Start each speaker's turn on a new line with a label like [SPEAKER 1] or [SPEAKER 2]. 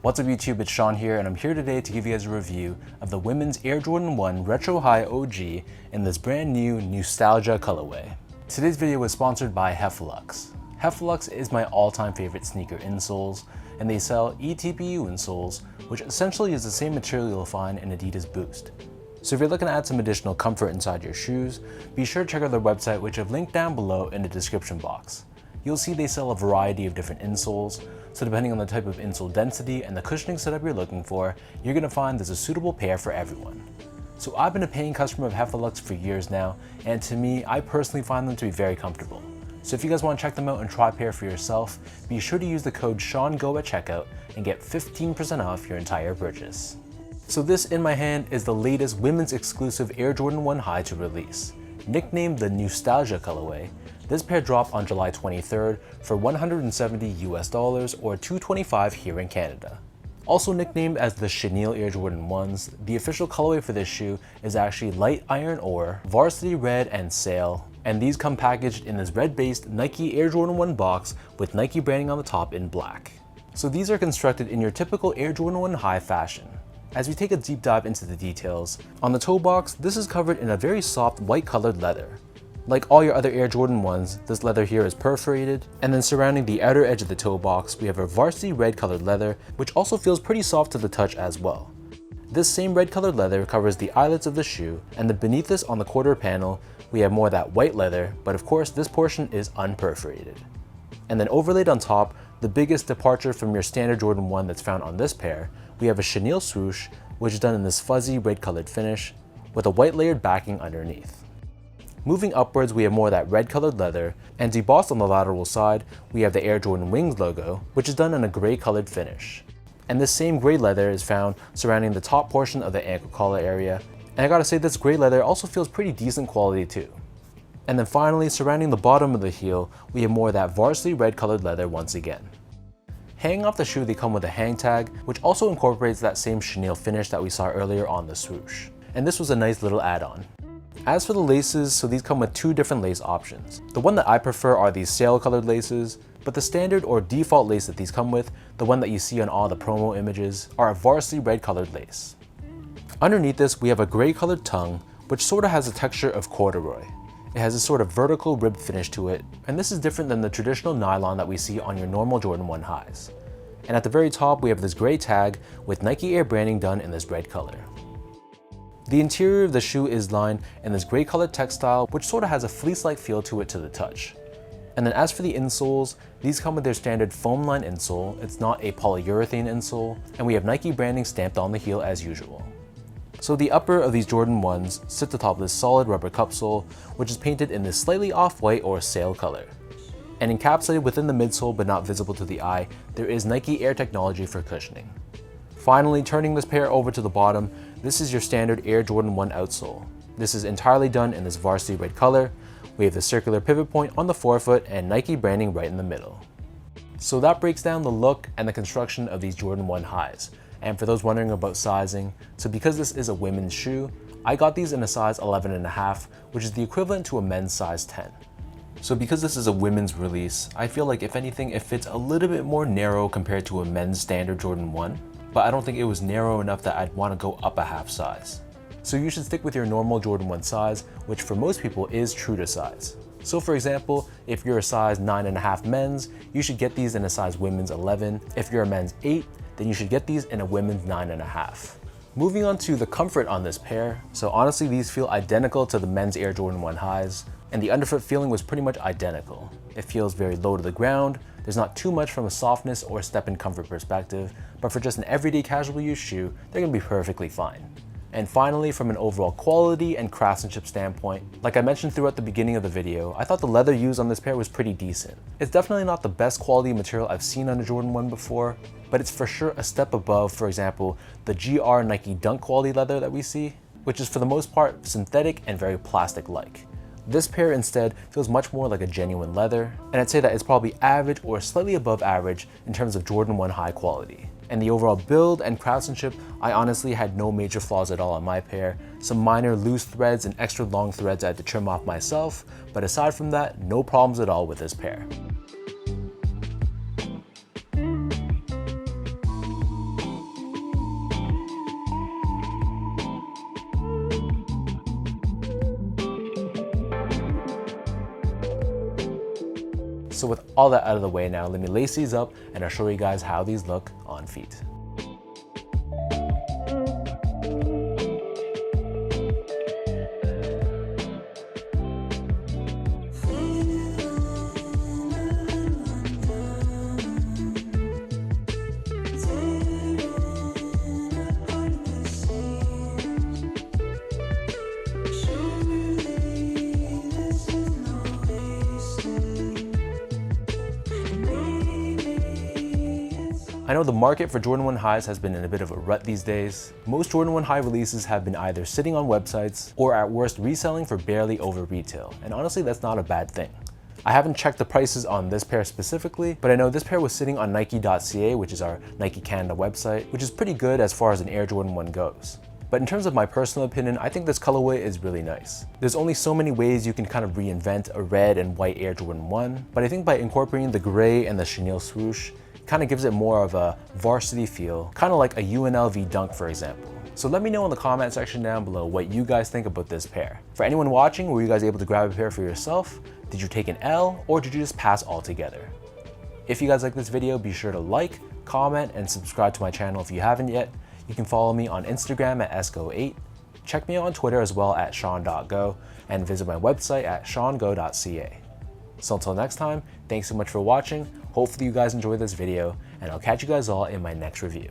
[SPEAKER 1] What's up YouTube, it's Sean here, and I'm here today to give you guys a review of the women's Air Jordan 1 Retro High OG in this brand new Newstalgia colorway. Today's video was sponsored by Heflux. Heflux is my all-time favorite sneaker insoles, and they sell eTPU insoles, which essentially is the same material you'll find in Adidas Boost. So if you're looking to add some additional comfort inside your shoes, be sure to check out their website, which I've linked down below in the description box. You'll see they sell a variety of different insoles, so depending on the type of insole density and the cushioning setup you're looking for, you're going to find there's a suitable pair for everyone. So I've been a paying customer of Heflux for years now, and to me, I personally find them to be very comfortable. So if you guys want to check them out and try a pair for yourself, be sure to use the code SEANGO at checkout and get 15% off your entire purchase. So this in my hand is the latest women's exclusive Air Jordan 1 High to release. Nicknamed the Newstalgia colorway, this pair dropped on July 23rd for $170 US or $225 here in Canada. Also nicknamed as the Chenille Air Jordan 1s, the official colorway for this shoe is actually light iron ore, varsity red, and sail, and these come packaged in this red-based Nike Air Jordan 1 box with Nike branding on the top in black. So these are constructed in your typical Air Jordan 1 High fashion. As we take a deep dive into the details, on the toe box, this is covered in a very soft white colored leather. Like all your other Air Jordan 1s, this leather here is perforated, and then surrounding the outer edge of the toe box, we have a varsity red colored leather, which also feels pretty soft to the touch as well. This same red colored leather covers the eyelets of the shoe, and then beneath this on the quarter panel, we have more of that white leather, but of course this portion is unperforated. And then overlaid on top, the biggest departure from your standard Jordan 1 that's found on this pair, we have a chenille swoosh, which is done in this fuzzy red colored finish, with a white layered backing underneath. Moving upwards, we have more of that red colored leather, and debossed on the lateral side, we have the Air Jordan Wings logo, which is done in a gray colored finish. And this same gray leather is found surrounding the top portion of the ankle collar area, and I gotta say this gray leather also feels pretty decent quality too. And then finally, surrounding the bottom of the heel, we have more of that varsity red colored leather once again. Hanging off the shoe, they come with a hang tag, which also incorporates that same chenille finish that we saw earlier on the swoosh. And this was a nice little add-on. As for the laces, so these come with two different lace options. The one that I prefer are these sail colored laces, but the standard or default lace that these come with, the one that you see on all the promo images, are a varsity red colored lace. Underneath this, we have a gray colored tongue, which sort of has a texture of corduroy. It has a sort of vertical ribbed finish to it, and this is different than the traditional nylon that we see on your normal Jordan 1 highs. And at the very top, we have this gray tag with Nike Air branding done in this red color. The interior of the shoe is lined in this gray colored textile, which sort of has a fleece-like feel to it to the touch. And then as for the insoles, these come with their standard foam line insole. It's not a polyurethane insole, and we have Nike branding stamped on the heel as usual. So the upper of these Jordan 1s sits atop this solid rubber cupsole, which is painted in this slightly off-white or sail color. And encapsulated within the midsole but not visible to the eye, there is Nike Air technology for cushioning. Finally, turning this pair over to the bottom, this is your standard Air Jordan 1 outsole. This is entirely done in this varsity red color. We have the circular pivot point on the forefoot and Nike branding right in the middle. So that breaks down the look and the construction of these Jordan 1 highs. And for those wondering about sizing, so because this is a women's shoe, I got these in a size 11.5, which is the equivalent to a men's size 10. So because this is a women's release, I feel like if anything, it fits a little bit more narrow compared to a men's standard Jordan 1, but I don't think it was narrow enough that I'd want to go up a half size. So you should stick with your normal Jordan 1 size, which for most people is true to size. So for example, if you're a size 9.5 men's, you should get these in a size women's 11. If you're a men's 8, then you should get these in a women's 9.5. Moving on to the comfort on this pair, so honestly these feel identical to the men's Air Jordan 1 highs, and the underfoot feeling was pretty much identical. It feels very low to the ground, there's not too much from a softness or step and comfort perspective, but for just an everyday casual use shoe, they're gonna be perfectly fine. And finally, from an overall quality and craftsmanship standpoint, like I mentioned throughout the beginning of the video, I thought the leather used on this pair was pretty decent. It's definitely not the best quality material I've seen on a Jordan 1 before, but it's for sure a step above, for example, the GR Nike Dunk quality leather that we see, which is for the most part synthetic and very plastic-like. This pair instead feels much more like a genuine leather, and I'd say that it's probably average or slightly above average in terms of Jordan 1 high quality. And the overall build and craftsmanship, I honestly had no major flaws at all on my pair. Some minor loose threads and extra long threads I had to trim off myself, but aside from that, no problems at all with this pair. So with all that out of the way now, let me lace these up and I'll show you guys how these look on feet. I know the market for Jordan 1 highs has been in a bit of a rut these days. Most Jordan 1 high releases have been either sitting on websites or at worst reselling for barely over retail, and honestly that's not a bad thing. I haven't checked the prices on this pair specifically, but I know this pair was sitting on Nike.ca, which is our Nike Canada website, which is pretty good as far as an Air Jordan 1 goes. But in terms of my personal opinion, I think this colorway is really nice. There's only so many ways you can kind of reinvent a red and white Air Jordan 1, but I think by incorporating the gray and the chenille swoosh, kind of gives it more of a varsity feel, kind of like a UNLV dunk for example. So let me know in the comment section down below what you guys think about this pair. For anyone watching, were you guys able to grab a pair for yourself? Did you take an L or did you just pass altogether? If you guys like this video, be sure to like, comment, and subscribe to my channel if you haven't yet. You can follow me on Instagram at esco8, check me out on Twitter as well at sean.go, and visit my website at seango.ca. So until next time, thanks so much for watching. Hopefully you guys enjoyed this video, and I'll catch you guys all in my next review.